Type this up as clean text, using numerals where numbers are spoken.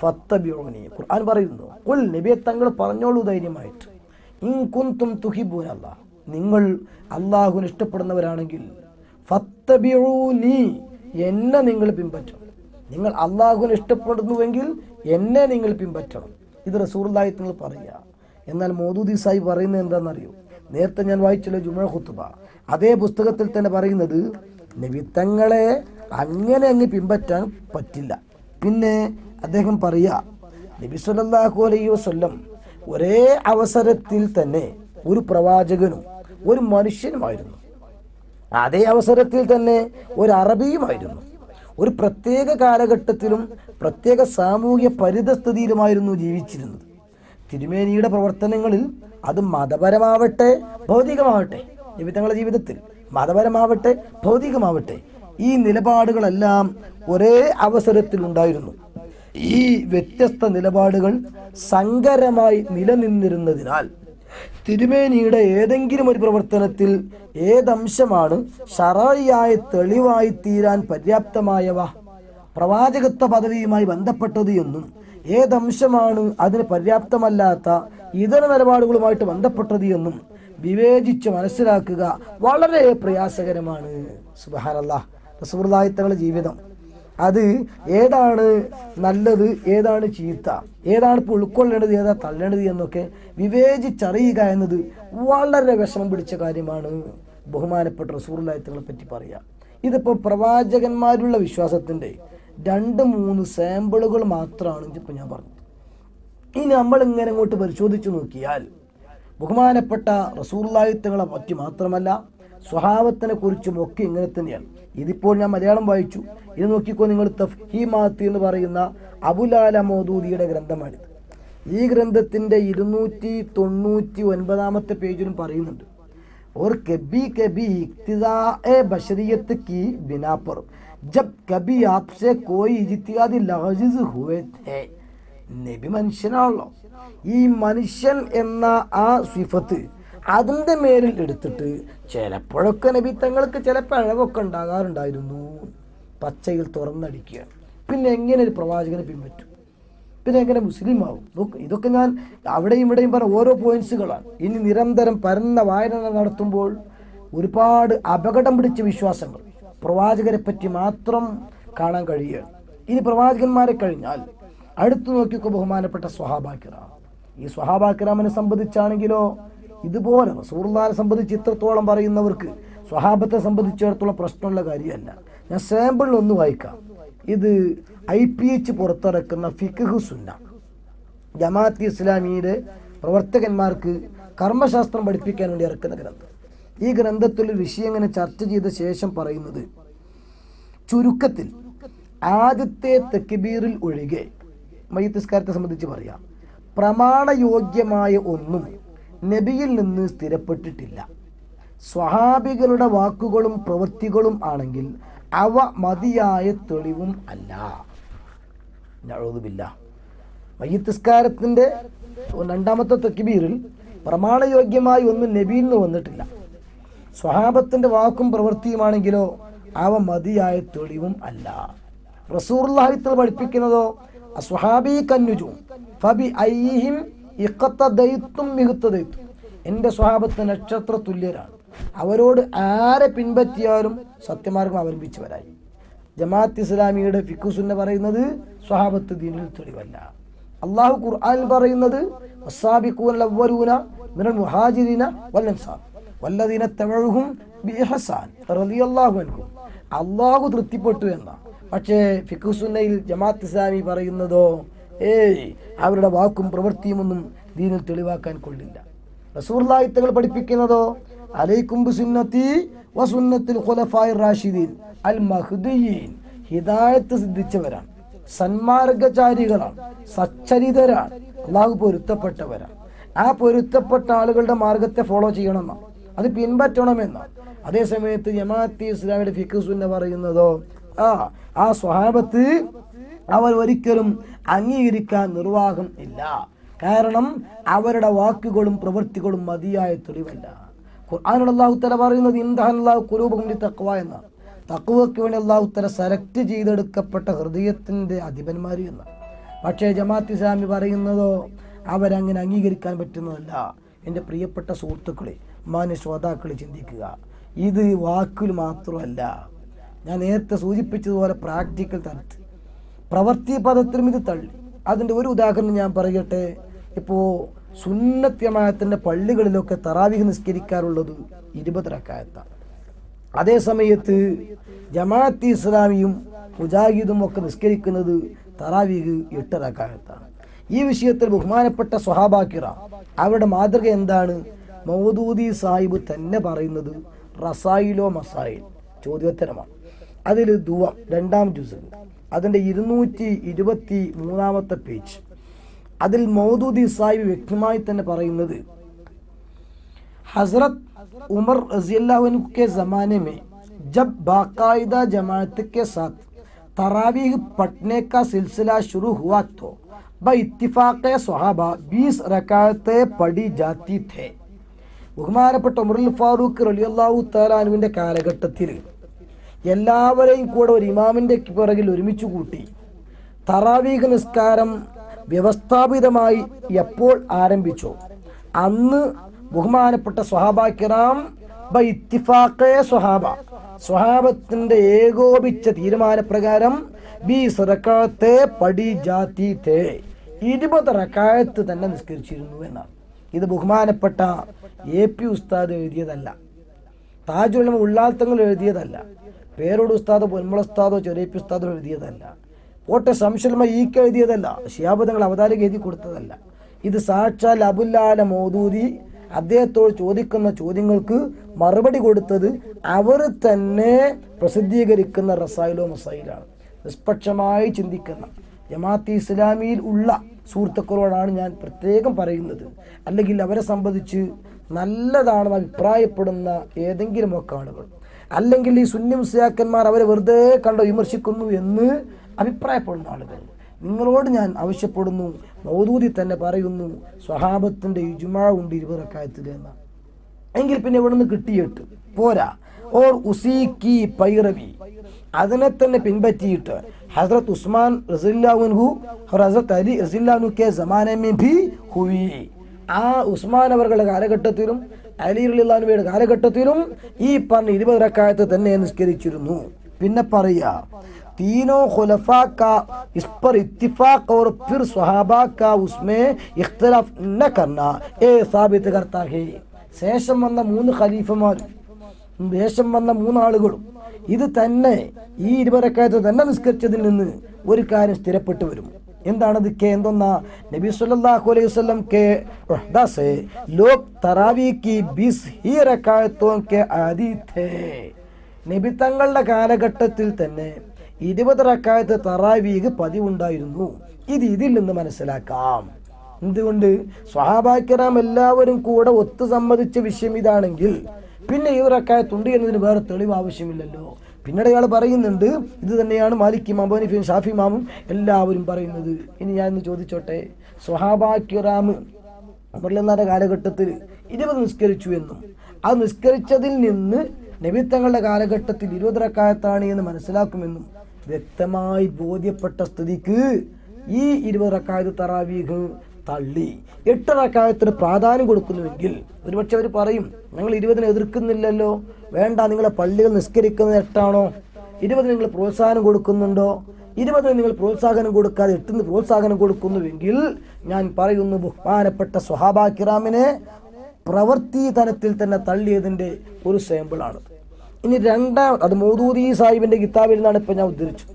ഫത്തബിഊനി. ഖുർആൻ പറയുന്നു, ഖുൽ നബിയെ തങ്ങൾ പറഞ്ഞോളൂ ധൈര്യമായിട്ട്, ഇൻ കുൻതും തുഹിബ്ബൂന അല്ലാഹ്, നിങ്ങൾ അല്ലാഹുവിനെ ഇഷ്ടപ്പെടുന്നവരാണെങ്കിൽ ഫത്തബിഊനി, എന്നെ നിങ്ങൾ പിൻപറ്റണം. നിങ്ങൾ അല്ലാഹുവിനെ ഇഷ്ടപ്പെടുന്നുവെങ്കിൽ എന്നെ നിങ്ങൾ പിൻപറ്റണം. ഇത് റസൂലുള്ളാഹി തങ്ങൾ പറയുക. എന്നാൽ മൗദൂദി സാഹിബ് പറയുന്നത് എന്താണെന്നറിയോ? നേരത്തെ ഞാൻ വായിച്ചല്ലോ ജുമുഅ ഖുത്ബ, അതേ പുസ്തകത്തിൽ തന്നെ പറയുന്നത് നബി തങ്ങളെ അങ്ങനെ അങ്ങ് പിൻപറ്റാൻ പറ്റില്ല. പിന്നെ അദ്ദേഹം പറയുക, നബി സല്ലല്ലാഹു അലൈഹി വസല്ലം ഒരേ അവസരത്തിൽ തന്നെ ഒരു പ്രവാചകനും ഒരു മനുഷ്യനുമായിരുന്നു. അതേ അവസരത്തിൽ തന്നെ ഒരു അറബിയുമായിരുന്നു. ഒരു പ്രത്യേക കാലഘട്ടത്തിലും പ്രത്യേക സാമൂഹ്യ പരിതസ്ഥിതിയിലുമായിരുന്നു ജീവിച്ചിരുന്നത്. തിരുമേനിയുടെ പ്രവർത്തനങ്ങളിൽ അത് മതപരമാവട്ടെ ഭൗതികമാവട്ടെ, നബി തങ്ങളുടെ ജീവിതത്തിൽ മതപരമാവട്ടെ ഭൗതികമാവട്ടെ, ഈ നിലപാടുകളെല്ലാം ഒരേ അവസരത്തിൽ ഉണ്ടായിരുന്നു. ഈ വ്യത്യസ്ത നിലപാടുകൾ സങ്കരമായി നിലനിന്നിരുന്നതിനാൽ തിരുമേനിയുടെ ഏതെങ്കിലും ഒരു പ്രവർത്തനത്തിൽ ഏതംശമാണ് ശറഈയായ തെളിവായി തീരാൻ പര്യാപ്തമായവ, പ്രവാചകത്വ പദവിയുമായി ബന്ധപ്പെട്ടത് എന്നും ഏതംശമാണ് അതിന് പര്യാപ്തമല്ലാത്ത ഇതര നിലപാടുകളുമായിട്ട് ബന്ധപ്പെട്ടത് എന്നും വിവേചിച്ച് മനസ്സിലാക്കുക വളരെ പ്രയാസകരമാണ്. സുബ്ഹാനല്ലാഹ്. റസൂലുള്ളാഹി തങ്ങളുടെ ജീവിതം, അത് ഏതാണ് നല്ലത്, ഏതാണ് ചീത്ത, ഏതാണ് ഇപ്പോൾ ഉൾക്കൊള്ളേണ്ടത്, ഏതാ തള്ളേണ്ടത് എന്നൊക്കെ വിവേചിച്ചറിയുക എന്നത് വളരെ വിഷമം പിടിച്ച കാര്യമാണ്. ബഹുമാനപ്പെട്ട റസൂലുള്ളാഹി തങ്ങളെ പറ്റി പറയാം. ഇതിപ്പോൾ പ്രവാചകന്മാരുള്ള വിശ്വാസത്തിൻ്റെ 2-3 സാമ്പിളുകൾ മാത്രമാണ് ഇപ്പോൾ ഞാൻ പറഞ്ഞത്. ഇനി നമ്മളിങ്ങനെ അങ്ങോട്ട് പരിശോധിച്ച് നോക്കിയാൽ ബഹുമാനപ്പെട്ട റസൂലുള്ളാഹി തങ്ങളെ പറ്റി മാത്രമല്ല സ്വഹാബത്തിനെ കുറിച്ചും ഒക്കെ ഇങ്ങനെ തന്നെയാണ്. ഇതിപ്പോൾ ഞാൻ മലയാളം വായിച്ചു. ഇത് നോക്കിക്കോ നിങ്ങൾ, തഫ്ഹീമാത്ത് എന്ന് പറയുന്ന അബുൽ ആല മൗദൂദിയുടെ ഗ്രന്ഥമാണിത്. ഈ ഗ്രന്ഥത്തിൻ്റെ 299 പേജിലും പറയുന്നുണ്ട്, और कभी कभी इक्तिदाए बशरियत की बिना पर जब कभी आपसे कोई इज्तिहादी लग़ज़ हुए थे. നബി മനുഷ്യനാണല്ലോ. ഈ മനുഷ്യൻ എന്ന ആ സിഫത്ത് അതിൻ്റെ മേലിൽ എടുത്തിട്ട് ചിലപ്പോഴൊക്കെ നബി തങ്ങൾക്ക് ചില പിഴവൊക്കെ ഉണ്ടാകാറുണ്ടായിരുന്നു. പച്ചയിൽ തുറന്നടിക്കുകയാണ്. പിന്നെ എങ്ങനെ ഒരു പ്രവാചകനെ പിൻപറ്റും? പിന്നെ എങ്ങനെ മുസ്ലിം ആവും? ഇതൊക്കെ ഞാൻ അവിടെയും ഇവിടെയും പറഞ്ഞ ഓരോ പോയിന്റ്സുകളാണ്. ഇനി നിരന്തരം പരന്ന വായന നടത്തുമ്പോൾ ഒരുപാട് അപകടം പിടിച്ച വിശ്വാസങ്ങൾ പ്രവാചകരെ പറ്റി മാത്രം കാണാൻ കഴിയുകയാണ്. ഇനി പ്രവാചകന്മാരെ കഴിഞ്ഞാൽ അടുത്തു നോക്കിക്കോ ബഹുമാനപ്പെട്ട സ്വഹാബാക്കിറാം. ഈ സ്വഹാബാക്കിറാമിനെ സംബന്ധിച്ചാണെങ്കിലോ ഇതുപോലെ റസൂലുള്ളാഹിയെ സംബന്ധിച്ച് ഇത്രത്തോളം പറയുന്നവർക്ക് സ്വഹാബത്തെ സംബന്ധിച്ചിടത്തോളം പ്രശ്നമുള്ള കാര്യമല്ല. ഞാൻ സാമ്പിളിൽ ഒന്ന് വായിക്കാം. ഇത് IPH പുറത്തിറക്കുന്ന ഫിഖ്ഹ് സുന്ന, ജമാഅത്ത് ഇസ്ലാമിയുടെ പ്രവർത്തകന്മാർക്ക് കർമ്മശാസ്ത്രം പഠിപ്പിക്കാൻ വേണ്ടി ഇറക്കുന്ന ഗ്രന്ഥം. ഈ ഗ്രന്ഥത്തിൽ വിഷയം ഇങ്ങനെ ചർച്ച ചെയ്ത ശേഷം പറയുന്നത്, ചുരുക്കത്തിൽ ആദ്യത്തെ തക്ബീറിൽ ഒഴികെ മയ്യിത്ത് നിസ്കാരത്തെ സംബന്ധിച്ച് പറയാം, പ്രമാണയോഗ്യമായ ഒന്നും നബിയിൽ നിന്ന് സ്ഥിരപ്പെട്ടിട്ടില്ല. സ്വഹാബികളുടെ വാക്കുകളും പ്രവൃത്തികളും ആണെങ്കിൽ അവ മതിയായ തെളിവും അല്ല. നഊദുബില്ലാഹ്. മയ്യിത്ത് നിസ്കാരത്തിൻ്റെ 2ാമത്തെ തക്ബീറിൽ പ്രമാണയോഗ്യമായി ഒന്നും നബിയിൽ നിന്ന് വന്നിട്ടില്ല. സ്വഹാബത്തിൻ്റെ വാക്കും പ്രവൃത്തിയുമാണെങ്കിലോ അവ മതിയായ തെളിവും അല്ല. റസൂലുള്ളാഹി തആല പഠിപ്പിക്കുന്നതോ അസ്വഹാബി കന്നുജും ഫബി അയ്യിഹിം ഇഖ്തദൈതും മിഖ്തദൈതും, എൻ്റെ സ്വഹാബത്ത് നക്ഷത്ര തുല്യരാണ്, അവരോട് ആരെ പിൻപറ്റിയാലും സത്യമാർഗം അവലംബിച്ചവരായി. ജമാഅത്ത് ഇസ്ലാമിയുടെ ഫിഖ്ഹ് സുന്ന പറയുന്നത് സ്വഹാബത്ത് ദീനിൽ തെളിവല്ല. അല്ലാഹു ഖുർആനിൽ പറയുന്നത് വസ്സാബിഖൂനൽ അവ്വലൂന മിനൽ മുഹാജിരീന വൽ അൻസാർ വല്ലദീന തബഉഹും ബിഇഹ്സാൻ റളിയല്ലാഹു അൻഹും. അല്ലാഹു തൃപ്തിപ്പെട്ടു എന്നാണ്. പക്ഷേ ഫിഖ്ഹ് സുന്നയിൽ ജമാഅത്ത് ഇസ്ലാമി പറയുന്നതോ അവരുടെ വാക്കും പ്രവൃത്തിയുമൊന്നും ദീനിൽ തെളിവാക്കാൻ കൊള്ളില്ല. റസൂലുള്ളാഹി തങ്ങൾ പഠിപ്പിക്കുന്നതോ അലൈക്കും ബിസുന്നതി വസുന്നത്തിൽ ഖുലഫായിർ റാഷിദീൻ അൽ മഹ്ദിയീൻ, ഹിദായത്ത് സിദ്ധിച്ചവരാണ്, സന്മാർഗചാരികളാണ്, സച്ചരിതരാണ്, അല്ലാഹു പൊരുത്തപ്പെട്ടവരാണ്. ആ പൊരുത്തപ്പെട്ട ആളുകളുടെ മാർഗത്തെ ഫോളോ ചെയ്യണമെന്നാണ്, അത് പിൻപറ്റണമെന്നാണ്. അതേസമയത്ത് ജമാഅത്ത് ഇസ്ലാമിയുടെ ഫിഖ്ഹ് സുന്ന പറയുന്നതോ ആ സ്വഹാബത്ത് അവർ ഒരിക്കലും അംഗീകരിക്കാൻ നിർവാഹം ഇല്ല. കാരണം അവരുടെ വാക്കുകളും പ്രവൃത്തികളും മതിയായ തെളിവല്ല. ഖുർആനിൽ അല്ലാഹു തആല പറയുന്നത് ഇൻദഹല്ലാഹു ഖുലൂബഹും ലിതഖ്വ എന്നാണ്. തഖ്വയ്ക്ക് വേണ്ടി അല്ലാഹു തആല സെലക്ട് ചെയ്തെടുക്കപ്പെട്ട ഹൃദയത്തിൻ്റെ അധിപന്മാർ എന്നാണ്. പക്ഷേ ജമാഅത്ത് ഇസ്ലാമി പറയുന്നതോ അവരങ്ങനെ അംഗീകരിക്കാൻ പറ്റുന്നതല്ല. എൻ്റെ പ്രിയപ്പെട്ട സുഹൃത്തുക്കളെ, മാന്യ ശ്രോതാക്കളെ ചിന്തിക്കുക. ഇത് വാക്കിൽ മാത്രമല്ല, ഞാൻ നേരത്തെ സൂചിപ്പിച്ചതുപോലെ പ്രാക്ടിക്കൽ തലത്തിൽ പ്രവൃത്തി പദത്തിലും ഇത് തള്ളി. അതിൻ്റെ ഒരു ഉദാഹരണം ഞാൻ പറയട്ടെ. ഇപ്പോൾ സുന്നത്ത് ജമാഅത്തിൻ്റെ പള്ളികളിലൊക്കെ തറാവീഹ് നിസ്കരിക്കാറുള്ളത് 20 റക്അത്താണ്. അതേ സമയത്ത് ജമാഅത്ത് ഇസ്ലാമിയും മുജാഹിദും ഒക്കെ നിസ്കരിക്കുന്നത് തറാവീഹ് 8 റക്അത്താണ്. ഈ വിഷയത്തിൽ ബഹുമാനപ്പെട്ട സ്വഹാബാ കിറാം അവരുടെ മാതൃക എന്താണ്? മൗദൂദി സാഹിബ് തന്നെ പറയുന്നത് റസായിലോ മസായിൽ ചോദ്യോത്തരമാണ്. അതിൽ ദുവ 2-ാം ജുസ് അതിൻ്റെ 223-ാമത്തെ പേജ്, അതിൽ മൗദൂദി സാഹിബ് വ്യക്തമായി തന്നെ പറയുന്നത് हजरत उमर रज़ियल्लाहु अन्हु के ज़माने में जब बाकायदा जमात के साथ तरावीह पढ़ने का सिलसिला शुरू हुआ तो बइत्तिफाक़ सहाबा 20 रकातें पढ़ी जाती थे. ബഹുമാനപ്പെട്ട ഉമറുൽ ഫാറൂഖ് റളിയല്ലാഹു തആല അൻഹുവിൻ്റെ കാലഘട്ടത്തിൽ എല്ലാവരെയും കൂടെ ഒരു ഇമാമിൻ്റെ പിറകിൽ ഒരുമിച്ച് കൂട്ടി തറാവീഹ് നിസ്കാരം വ്യവസ്ഥാപിതമായി എപ്പോൾ ആരംഭിച്ചോ അന്ന് ബഹുമാനപ്പെട്ട സ്വഹാബാ കിറാം ബഇത്തിഫാഖെ സ്വഹാബത്തിന്റെ ഏകോപിച്ച തീരുമാനപ്രകാരം 20 റക്അത്തെ പഠി ജാതി തേ 20 റക്അത്ത് തന്നെ നിസ്കരിച്ചിരുന്നു എന്നാണ്. ഇത് ബഹുമാനപ്പെട്ട AP ഉസ്താദ് എഴുതിയതല്ല, താജുൽ ഉലമ ഉള്ളാൾത്തങ്ങൾ എഴുതിയതല്ല, പേരോട് ഉസ്താദോ പൊന്മുള ഉസ്താദോ ചെറിയപ്പി ഉസ്താദോ എഴുതിയതല്ല, പോട്ടെ സംശൽമ ഈക്ക് എഴുതിയതല്ല, ശിഹാബുദ്ദീൻ അവതാരക എഴുതി കൊടുത്തതല്ല. ഇത് സാക്ഷാൽ അബുല്ലാല മൗദൂദി അദ്ദേഹത്തോട് ചോദിക്കുന്ന ചോദ്യങ്ങൾക്ക് മറുപടി കൊടുത്തത് അവർ തന്നെ പ്രസിദ്ധീകരിക്കുന്ന റസായിലോ മസായിലാണ്. നിഷ്പക്ഷമായി ചിന്തിക്കുന്ന ജമാഅത്ത് ഇസ്ലാമിയിൽ ഉള്ള സുഹൃത്തുക്കളോടാണ് ഞാൻ പ്രത്യേകം പറയുന്നത്. അല്ലെങ്കിൽ അവരെ സംബന്ധിച്ച് നല്ലതാണെന്ന് അഭിപ്രായപ്പെടുന്ന ഏതെങ്കിലുമൊക്കെ ആളുകൾ, അല്ലെങ്കിൽ ഈ സുന്നി മുസ്ലിയാക്കന്മാർ അവരെ വെറുതെ കണ്ട് വിമർശിക്കുന്നു എന്ന് അഭിപ്രായപ്പെടുന്ന ആളുകൾ, നിങ്ങളോട് ഞാൻ ആവശ്യപ്പെടുന്നു, മൗദൂദി തന്നെ പറയുന്നു സ്വഹാബത്തിന്റെ ഇജ്മാ ഉണ്ട് 20 റക്അത്തിൽ എന്ന്. എങ്കിൽ പിന്നെ ഇവിടെ നിന്ന് കിട്ടിയിട്ട് പോരാ. ഓർ ഉസീക്കി പൈറവി, അതിനെ തന്നെ പിൻപറ്റിയിട്ട് ഹസ്രത്ത് ഉസ്മാൻ റളിയല്ലാഹു അൻഹു और हजरत अली रज़ियल्लाहु अन्हु के ज़माने में भी हुई. ആ ഉസ്മാൻ അവരുടെ കാലഘട്ടത്തിലും അലി റളിയല്ലാഹു അൻഹുവിന്റെ കാലഘട്ടത്തിലും ഈ പറഞ്ഞ 20 റക്അത്ത് തന്നെ നിസ്കരിച്ചിരുന്നു. പിന്നെ പറയാ तीनों खुलफा का इस पर इत्तिफाक और फिर सहाबा का उसमें इख्तिलाफ न करना ये साबित करता है. ശേഷം വന്ന 3 ഖലീഫമാരും ശേഷം വന്ന 3 ആളുകളും ഇത് തന്നെ ഈ 20 റക്അത്ത് തന്നെ നിസ്കരിച്ചതിൽ നിന്ന് ഒരു കാര്യം സ്ഥിരപ്പെട്ടു വരും. എന്താണത്? എന്തൊന്നാ? നബി സല്ലല്ലാഹു അലൈഹി വസല്ലം के उहदा से लोग तरावीह की 20 ही रकातों के आदी थे. നബി തങ്ങളുടെ കാലഘട്ടത്തിൽ തന്നെ 20 റക്അത്ത് തറാവീഹ് പതിവുണ്ടായിരുന്നു. ഇത് ഇതിൽ നിന്ന് മനസ്സിലാക്കാം. എന്തുകൊണ്ട്? സ്വഹാബാ കിറാം എല്ലാവരും കൂടെ ഒത്തു സമ്മതിച്ച വിഷയം ഇതാണെങ്കിൽ പിന്നെ 20 റക്അത്ത് ഉണ്ട് എന്നതിന് വേറെ തെളിവ് ആവശ്യമില്ലല്ലോ. പിന്നീട് അയാൾ പറയുന്നുണ്ട് ഇത് തന്നെയാണ് മാലിക് ഇമാം, അബൂ ഹനീഫയും ഷാഫി ഇമാമും എല്ലാവരും പറയുന്നത്. ഇനി ഞാൻ ഇന്ന് ചോദിച്ചോട്ടെ, സ്വഹാബാ കിറാം ഉമറിന്റെ കാലഘട്ടത്തിൽ 20 നിസ്കരിച്ചു എന്നും അത് നിസ്കരിച്ചതിൽ നിന്ന് നബി തങ്ങളുടെ കാലഘട്ടത്തിൽ 20 റക്അത്താണ് എന്ന് മനസ്സിലാക്കുമെന്നും വ്യക്തമായി ബോധ്യപ്പെട്ട സ്ഥിതിക്ക് ഈ 20 റക്അത്ത് തറാവീഹ് തള്ളി 8 റക്അത്തിന് പ്രാധാന്യം കൊടുക്കുന്നുവെങ്കിൽ ഒരുപക്ഷെ അവർ പറയും ഞങ്ങൾ 20 എതിർക്കുന്നില്ലല്ലോ, വേണ്ട, നിങ്ങളെ പള്ളികൾ നിസ്കരിക്കുന്നത് 8 20 നിങ്ങൾ പ്രോത്സാഹനം കൊടുക്കുന്നുണ്ടോ? 20 നിങ്ങൾ പ്രോത്സാഹനം കൊടുക്കാതെ 8 പ്രോത്സാഹനം കൊടുക്കുന്നുവെങ്കിൽ ഞാൻ പറയുന്നു ബഹുമാനപ്പെട്ട സ്വഹാബാ കിറാമിനെ പ്രവൃത്തി തലത്തിൽ തന്നെ തള്ളിയതിൻ്റെ ഒരു സാമ്പിളാണ്. ഇനി രണ്ടാം, അത് മൗദൂദി സാഹിബിന്റെ കിതാബിൽ നിന്നാണ് ഇപ്പം ഞാൻ ഉദ്ധരിച്ചത്.